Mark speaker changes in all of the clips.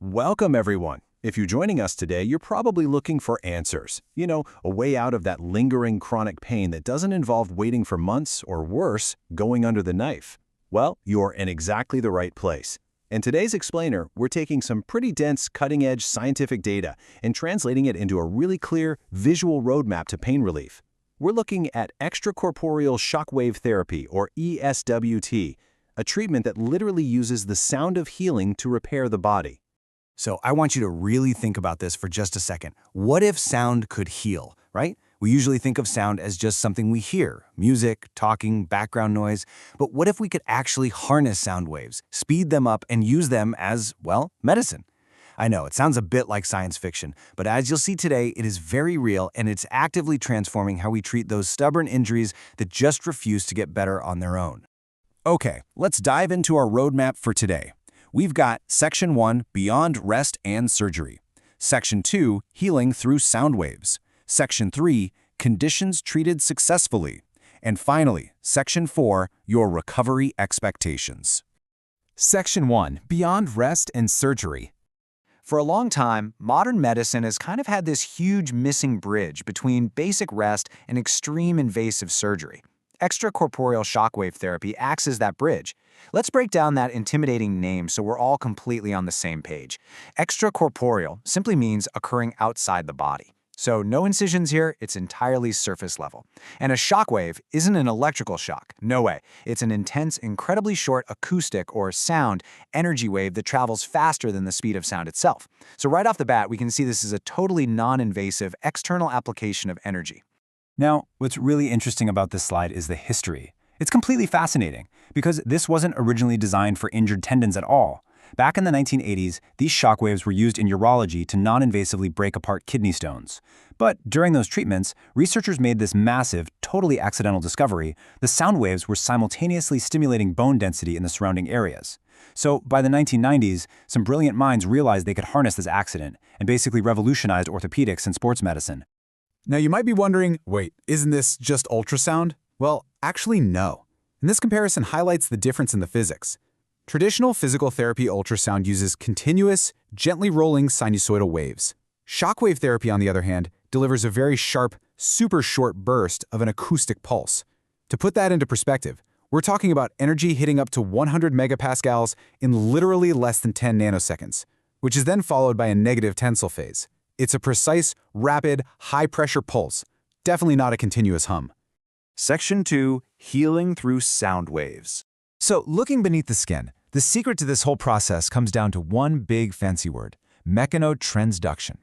Speaker 1: Welcome, everyone. If you're joining us today, you're probably looking for answers. A way out of that lingering chronic pain that doesn't involve waiting for months or worse, going under the knife. Well, you're in exactly the right place. In today's explainer, we're taking some pretty dense, cutting-edge scientific data and translating it into a really clear, visual roadmap to pain relief. We're looking at extracorporeal shockwave therapy, or ESWT, a treatment that literally uses the sound of healing to repair the body.
Speaker 2: So I want you to really think about this for just a second. What if sound could heal, right? We usually think of sound as just something we hear, music, talking, background noise. But what if we could actually harness sound waves, speed them up, and use them as, well, medicine? I know, it sounds a bit like science fiction, but as you'll see today, it is very real and it's actively transforming how we treat those stubborn injuries that just refuse to get better on their own. Okay, let's dive into our roadmap for today. We've got Section 1, Beyond Rest and Surgery. Section 2, Healing through Sound Waves. Section 3, Conditions Treated Successfully. And finally, Section 4, Your Recovery Expectations.
Speaker 3: Section 1, Beyond Rest and Surgery.
Speaker 4: For a long time, modern medicine has kind of had this huge missing bridge between basic rest and extreme invasive surgery. Extracorporeal shockwave therapy acts as that bridge. Let's break down that intimidating name so we're all completely on the same page. Extracorporeal simply means occurring outside the body. So no incisions here, it's entirely surface level. And a shockwave isn't an electrical shock, no way. It's an intense, incredibly short acoustic or sound energy wave that travels faster than the speed of sound itself. So right off the bat, we can see this is a totally non-invasive external application of energy.
Speaker 3: Now, what's really interesting about this slide is the history. It's completely fascinating because this wasn't originally designed for injured tendons at all. Back in the 1980s, these shockwaves were used in urology to non-invasively break apart kidney stones. But during those treatments, researchers made this massive, totally accidental discovery: the sound waves were simultaneously stimulating bone density in the surrounding areas. So by the 1990s, some brilliant minds realized they could harness this accident and basically revolutionized orthopedics and sports medicine.
Speaker 5: Now you might be wondering, wait, isn't this just ultrasound? Well, actually no. And this comparison highlights the difference in the physics. Traditional physical therapy ultrasound uses continuous, gently rolling sinusoidal waves. Shockwave therapy, on the other hand, delivers a very sharp, super short burst of an acoustic pulse. To put that into perspective, we're talking about energy hitting up to 100 megapascals in literally less than 10 nanoseconds, which is then followed by a negative tensile phase. It's a precise, rapid, high-pressure pulse, definitely not a continuous hum.
Speaker 2: Section 2, Healing through Sound Waves.
Speaker 3: So looking beneath the skin, the secret to this whole process comes down to one big fancy word: mechanotransduction.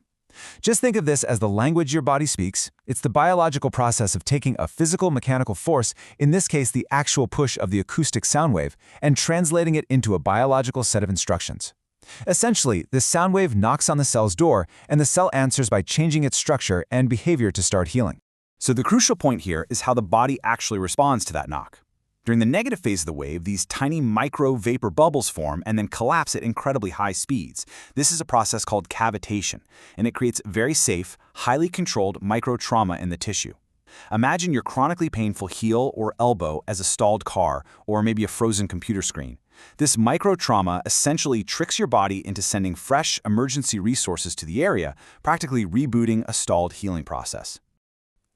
Speaker 3: Just think of this as the language your body speaks. It's the biological process of taking a physical mechanical force, in this case the actual push of the acoustic sound wave, and translating it into a biological set of instructions. Essentially, this sound wave knocks on the cell's door, and the cell answers by changing its structure and behavior to start healing.
Speaker 2: So the crucial point here is how the body actually responds to that knock. During the negative phase of the wave, these tiny micro-vapor bubbles form and then collapse at incredibly high speeds. This is a process called cavitation, and it creates very safe, highly controlled microtrauma in the tissue. Imagine your chronically painful heel or elbow as a stalled car, or maybe a frozen computer screen. This microtrauma essentially tricks your body into sending fresh emergency resources to the area, practically rebooting a stalled healing process.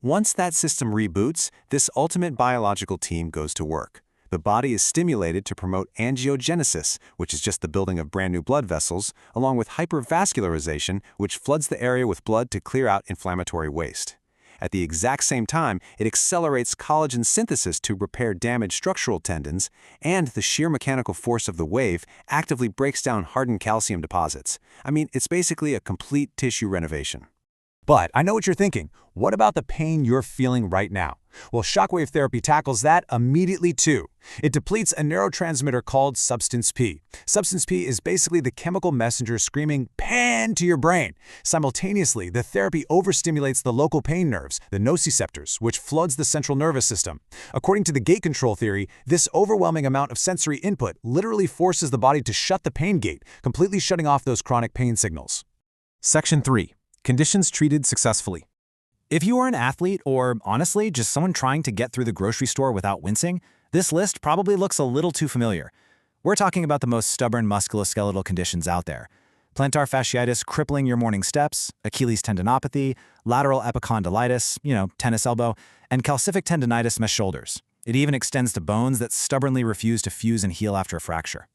Speaker 6: Once that system reboots, this ultimate biological team goes to work. The body is stimulated to promote angiogenesis, which is just the building of brand new blood vessels, along with hypervascularization, which floods the area with blood to clear out inflammatory waste. At the exact same time, it accelerates collagen synthesis to repair damaged structural tendons, and the sheer mechanical force of the wave actively breaks down hardened calcium deposits. I mean, it's basically a complete tissue renovation.
Speaker 3: But I know what you're thinking. What about the pain you're feeling right now? Well, shockwave therapy tackles that immediately too. It depletes a neurotransmitter called substance P. Substance P is basically the chemical messenger screaming "pain" to your brain. Simultaneously, the therapy overstimulates the local pain nerves, the nociceptors, which floods the central nervous system. According to the gate control theory, this overwhelming amount of sensory input literally forces the body to shut the pain gate, completely shutting off those chronic pain signals.
Speaker 7: Section 3. Conditions treated successfully. If you are an athlete or, honestly, just someone trying to get through the grocery store without wincing, this list probably looks a little too familiar. We're talking about the most stubborn musculoskeletal conditions out there. Plantar fasciitis crippling your morning steps, Achilles tendinopathy, lateral epicondylitis, tennis elbow, and calcific tendinitis mesh shoulders. It even extends to bones that stubbornly refuse to fuse and heal after a fracture.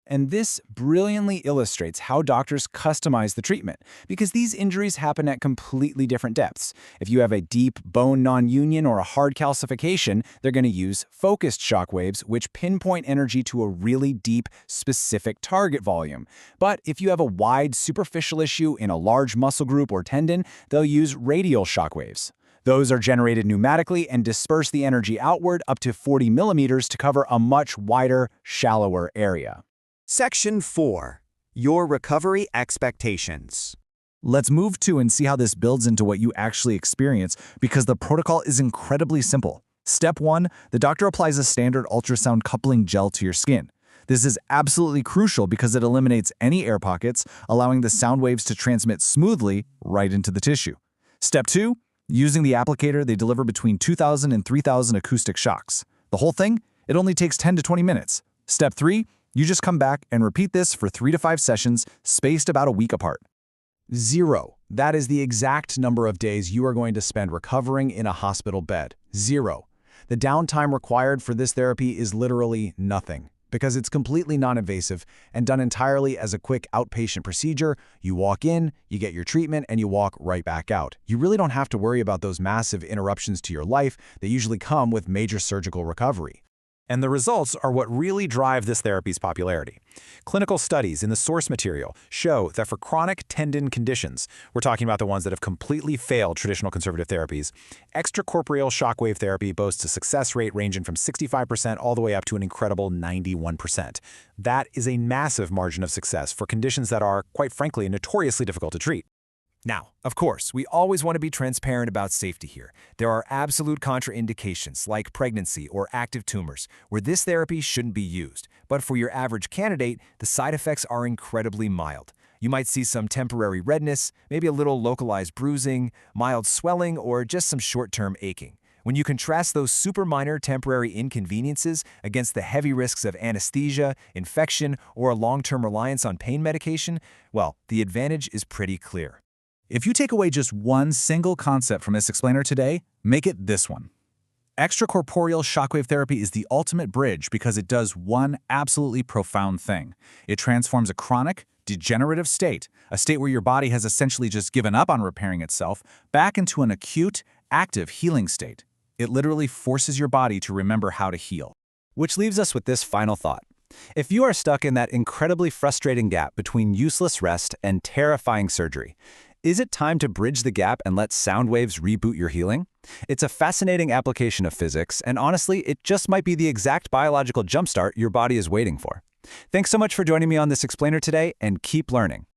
Speaker 3: And this brilliantly illustrates how doctors customize the treatment, because these injuries happen at completely different depths. If you have a deep bone non-union or a hard calcification, they're going to use focused shock waves, which pinpoint energy to a really deep, specific target volume. But if you have a wide, superficial issue in a large muscle group or tendon, they'll use radial shock waves. Those are generated pneumatically and disperse the energy outward up to 40 millimeters to cover a much wider, shallower area.
Speaker 8: Section 4. Your recovery expectations.
Speaker 2: Let's move to and see how this builds into what you actually experience, because the protocol is incredibly simple. Step 1, the doctor applies a standard ultrasound coupling gel to your skin. This is absolutely crucial because it eliminates any air pockets, allowing the sound waves to transmit smoothly right into the tissue. Step 2, using the applicator, they deliver between 2,000 and 3,000 acoustic shocks. The whole thing, it only takes 10 to 20 minutes. Step 3, you just come back and repeat this for 3 to 5 sessions, spaced about a week apart.
Speaker 1: 0. That is the exact number of days you are going to spend recovering in a hospital bed. 0. The downtime required for this therapy is literally nothing, because it's completely non-invasive and done entirely as a quick outpatient procedure. You walk in, you get your treatment, and you walk right back out. You really don't have to worry about those massive interruptions to your life that usually come with major surgical recovery.
Speaker 3: And the results are what really drive this therapy's popularity. Clinical studies in the source material show that for chronic tendon conditions, we're talking about the ones that have completely failed traditional conservative therapies, extracorporeal shockwave therapy boasts a success rate ranging from 65% all the way up to an incredible 91%. That is a massive margin of success for conditions that are, quite frankly, notoriously difficult to treat.
Speaker 9: Now, of course, we always want to be transparent about safety here. There are absolute contraindications like pregnancy or active tumors where this therapy shouldn't be used. But for your average candidate, the side effects are incredibly mild. You might see some temporary redness, maybe a little localized bruising, mild swelling, or just some short-term aching. When you contrast those super minor temporary inconveniences against the heavy risks of anesthesia, infection, or a long-term reliance on pain medication, well, the advantage is pretty clear.
Speaker 2: If you take away just one single concept from this explainer today, make it this one. Extracorporeal shockwave therapy is the ultimate bridge because it does one absolutely profound thing. It transforms a chronic, degenerative state, a state where your body has essentially just given up on repairing itself, back into an acute, active healing state. It literally forces your body to remember how to heal.
Speaker 3: Which leaves us with this final thought. If you are stuck in that incredibly frustrating gap between useless rest and terrifying surgery, is it time to bridge the gap and let sound waves reboot your healing? It's a fascinating application of physics, and honestly, it just might be the exact biological jumpstart your body is waiting for. Thanks so much for joining me on this explainer today, and keep learning.